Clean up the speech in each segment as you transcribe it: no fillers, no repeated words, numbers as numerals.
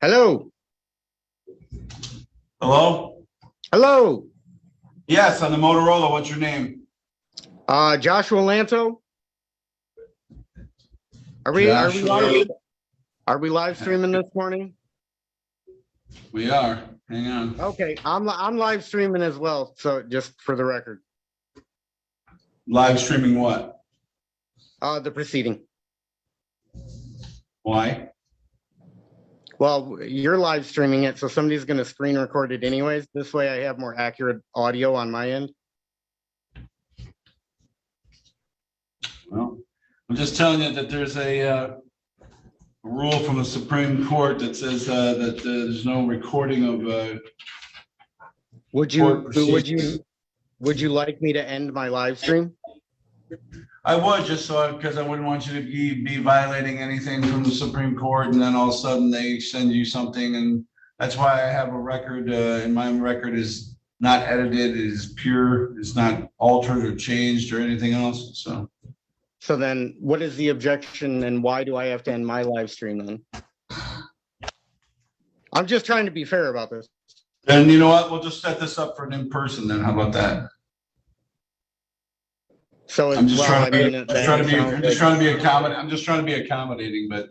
Hello. Hello? Hello. Yes, on the Motorola. What's your name? Joshua Lanto. Are we live streaming this morning? We are. Hang on. Okay, I'm live streaming as well. So just for the record. Live streaming what? The proceeding. Why? Well, you're live streaming it, so somebody's going to screen record it anyways. This way I have more accurate audio on my end. Well, I'm just telling you that there's a rule from the Supreme Court that says that there's no recording of Would you like me to end my live stream? I would, just so because I wouldn't want you to be violating anything from the Supreme Court, and then all of a sudden they send you something, and that's why I have a record. And my record is not edited; it is pure. It's not altered or changed or anything else. So then, what is the objection, and why do I have to end my live stream then? I'm just trying to be fair about this. Then you know what? We'll just set this up for an in-person. Then how about that? So I'm just trying to be accommodating, but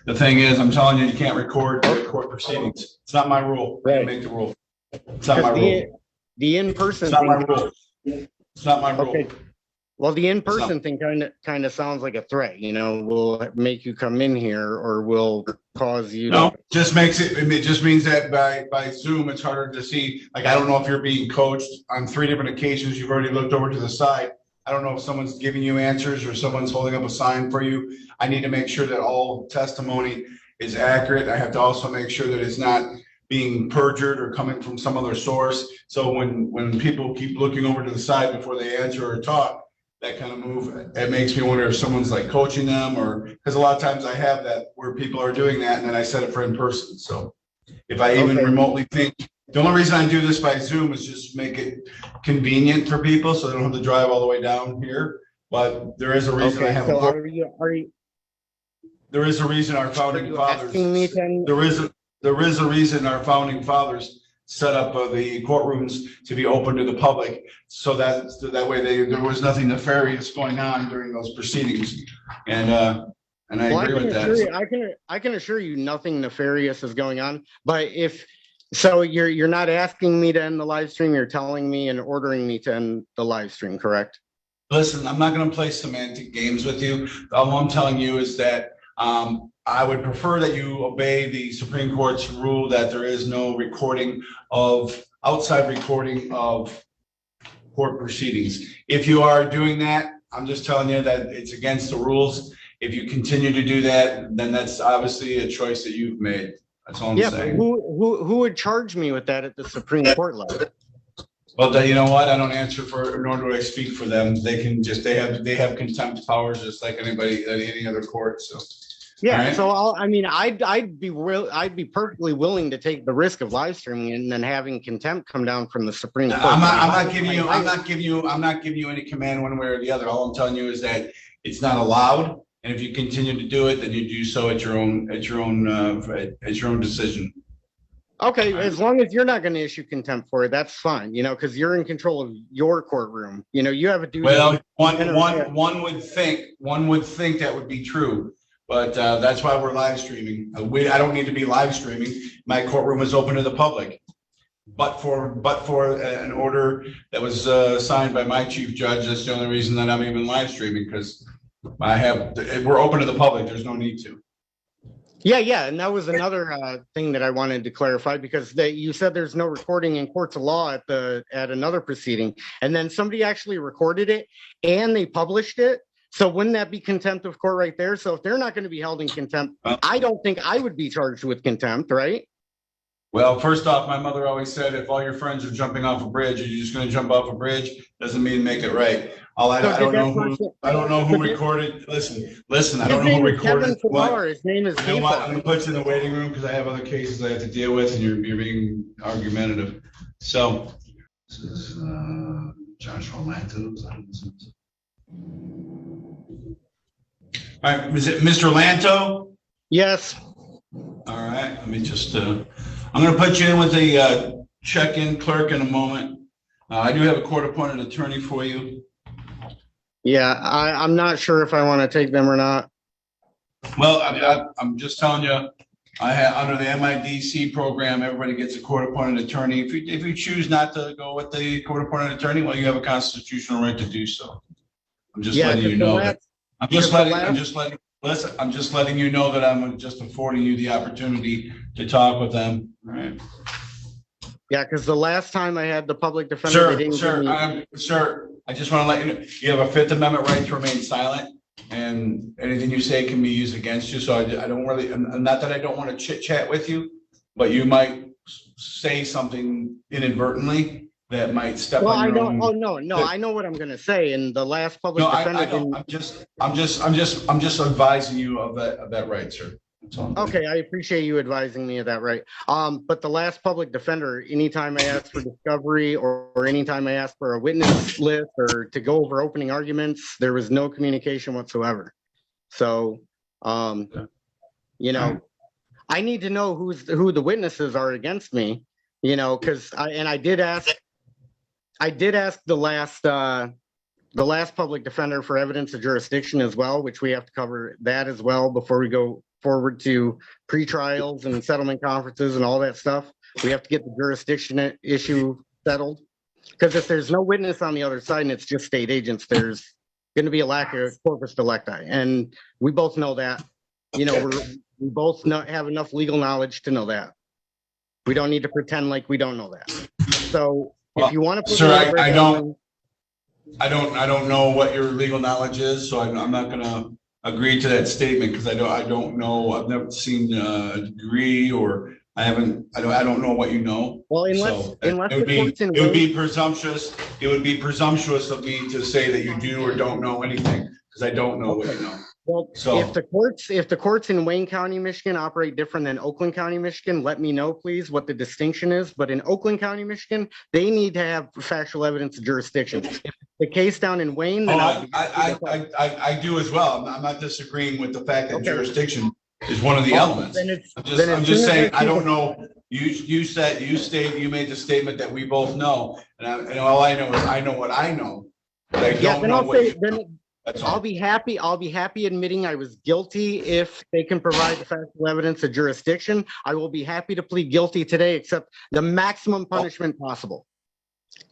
the thing is, I'm telling you, you can't record court proceedings. It's not my rule. Right. I make the rule. It's not my rule. The in-person. It's not my rule. It's not my rule. Okay. Well, the in-person thing kind of sounds like a threat. You know, we'll make you come in here, or we'll cause you. No, just makes it. It just means that by Zoom, it's harder to see. Like, I don't know if you're being coached on 3 different occasions. You've already looked over to the side. I don't know if someone's giving you answers or someone's holding up a sign for you. I need to make sure that all testimony is accurate. I have to also make sure that it's not being perjured or coming from some other source. So when people keep looking over to the side before they answer or talk, that kind of move, it makes me wonder if someone's like coaching them, or because a lot of times I have that where people are doing that, and then I set it for in person. So if I even remotely think, the only reason I do this by Zoom is just make it convenient for people so they don't have to drive all the way down here. But there is a reason I have. So there is a reason our founding fathers. There is a reason our founding fathers set up the courtrooms to be open to the public, so that way there was nothing nefarious going on during those proceedings. And I agree with that. I can assure you nothing nefarious is going on. But if so, you're not asking me to end the live stream. You're telling me and ordering me to end the live stream, correct? Listen, I'm not going to play semantic games with you. All I'm telling you is that I would prefer that you obey the Supreme Court's rule that there is no outside recording of court proceedings. If you are doing that, I'm just telling you that it's against the rules. If you continue to do that, then that's obviously a choice that you've made. That's all I'm saying. Who would charge me with that at the Supreme Court level? Well, you know what? I don't answer for, nor do I speak for them. They have contempt powers just like any other court. So yeah. Right? So I'd be perfectly willing to take the risk of live streaming and then having contempt come down from the Supreme Court. I'm not giving you any command one way or the other. All I'm telling you is that it's not allowed. And if you continue to do it, then you do so at your own decision. Okay, as long as you're not going to issue contempt for it, that's fine. You know, because you're in control of your courtroom. You know, you have a duty. Well, one would think that would be true, but that's why we're live streaming. I don't need to be live streaming. My courtroom is open to the public, but for an order that was signed by my chief judge. That's the only reason that I'm even live streaming, because we're open to the public. There's no need to. Yeah, and that was another thing that I wanted to clarify, because you said there's no recording in courts of law at another proceeding, and then somebody actually recorded it and they published it. So wouldn't that be contempt of court right there? So if they're not going to be held in contempt, I don't think I would be charged with contempt, right? Well, first off, my mother always said, if all your friends are jumping off a bridge, you're just going to jump off a bridge, doesn't mean make it right. I don't know who recorded. Listen. I don't know who recorded what. His name is. You know what? I'm going to put you in the waiting room because I have other cases I have to deal with, and you're being argumentative. So this is Joshua Lanto. All right, is it Mr. Lanto? Yes. All right, let me just, I'm going to put you in with a check-in clerk in a moment. I do have a court-appointed attorney for you. Yeah, I'm not sure if I want to take them or not. Well, I'm just telling you, I have under the MIDC program, everybody gets a court-appointed attorney. If you choose not to go with the court-appointed attorney, well, you have a constitutional right to do so. I'm just letting you know that. I'm just letting you know that I'm just affording you the opportunity to talk with them. All right. Yeah, because the last time I had the public defender, Sir, I just want to let you know, you have a Fifth Amendment right to remain silent, and anything you say can be used against you. So I don't really, not that I don't want to chit chat with you, but you might say something inadvertently that might step on your own. Oh no, I know what I'm going to say. And the last public defender, I know. I'm just advising you of that right, sir. Okay, I appreciate you advising me of that, right? But the last public defender, anytime I asked for discovery or anytime I asked for a witness list or to go over opening arguments, there was no communication whatsoever. So, you know, I need to know who the witnesses are against me, you know, because I did ask the last public defender for evidence of jurisdiction as well, which we have to cover that as well before we go forward to pre-trials and settlement conferences and all that stuff. We have to get the jurisdiction issue settled, because if there's no witness on the other side and it's just state agents, there's going to be a lack of corpus delicti, and we both know that. You know, we both have enough legal knowledge to know that. We don't need to pretend like we don't know that. So if you want to put, sir, I don't know what your legal knowledge is, so I'm not going to agree to that statement, because I don't know. I've never seen a degree, or I don't know what you know. Well, it would be presumptuous. It would be presumptuous of me to say that you do or don't know anything, because I don't know what you know. Well, so if the courts in Wayne County, Michigan operate different than Oakland County, Michigan, let me know, please, what the distinction is. But in Oakland County, Michigan, they need to have factual evidence of jurisdiction. If the case down in Wayne, then I do as well. I'm not disagreeing with the fact that jurisdiction is one of the elements. I'm just saying, I don't know. You made the statement that we both know, and all I know is I know what I know, but I don't know what you know. I'll be happy admitting I was guilty if they can provide the factual evidence of jurisdiction. I will be happy to plead guilty today, except the maximum punishment possible,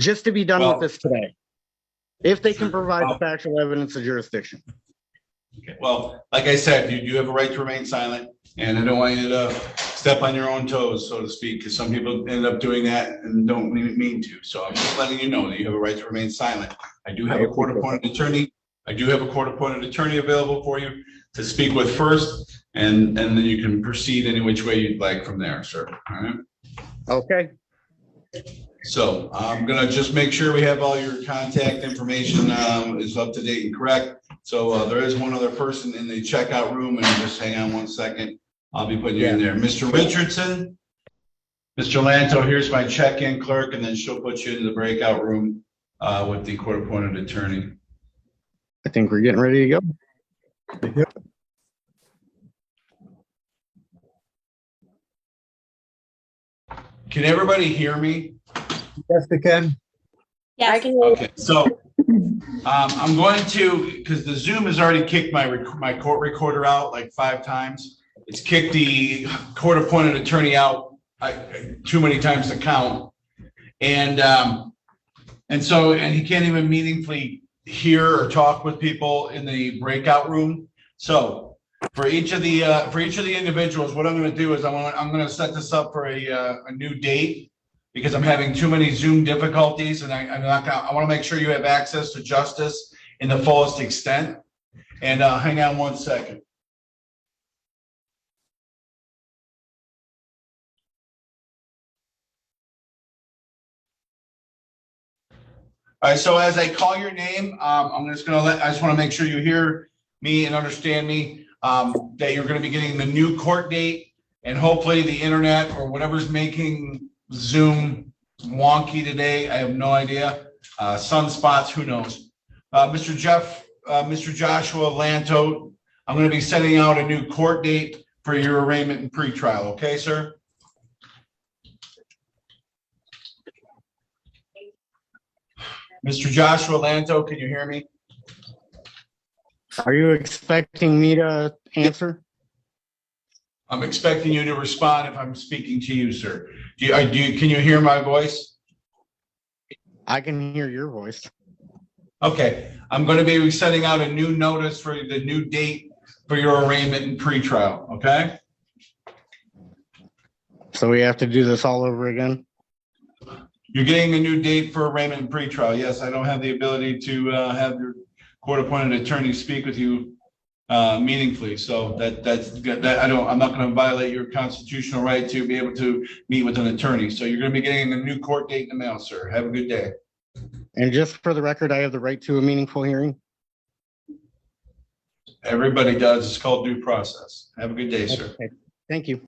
just to be done with this today, if they can provide the factual evidence of jurisdiction. Okay. Well, like I said, you have a right to remain silent, and I don't want you to step on your own toes, so to speak, because some people end up doing that and don't mean to. So I'm just letting you know that you have a right to remain silent. I do have a court-appointed attorney. I do have a court-appointed attorney available for you to speak with first, and then you can proceed any which way you'd like from there, sir. All right. Okay. So I'm gonna just make sure we have all your contact information is up to date and correct. So there is one other person in the checkout room, and just hang on 1 second. I'll be putting you in there. Mr. Richardson, Mr. Lanto, here's my check-in clerk, and then she'll put you in the breakout room with the court-appointed attorney. I think we're getting ready to go. Yep. Can everybody hear me? Yes, they can. Yeah, I can. Okay, so I'm going to, because the Zoom has already kicked my court recorder out like 5 times. It's kicked the court-appointed attorney out too many times to count, and he can't even meaningfully hear or talk with people in the breakout room. So for each of the individuals, what I'm going to do is I'm going to set this up for a new date, because I'm having too many Zoom difficulties, and I want to make sure you have access to justice in the fullest extent. And hang on 1 second. All right, so as I call your name, I just want to make sure you hear me and understand me, that you're going to be getting the new court date, and hopefully the internet or whatever's making Zoom wonky today, I have no idea. Sunspots, who knows? Mr. Joshua Lanto, I'm going to be sending out a new court date for your arraignment and pretrial. Okay, sir? Mr. Joshua Lanto, can you hear me? Are you expecting me to answer? I'm expecting you to respond if I'm speaking to you, sir. Can you hear my voice? I can hear your voice. Okay, I'm going to be sending out a new notice for the new date for your arraignment and pretrial, okay? So we have to do this all over again? You're getting a new date for arraignment and pretrial. Yes, I don't have the ability to have your court-appointed attorney speak with you meaningfully. So I'm not going to violate your constitutional right to be able to meet with an attorney. So you're going to be getting a new court date in the mail, sir. Have a good day. And just for the record, I have the right to a meaningful hearing? Everybody does. It's called due process. Have a good day, sir. Okay. Thank you.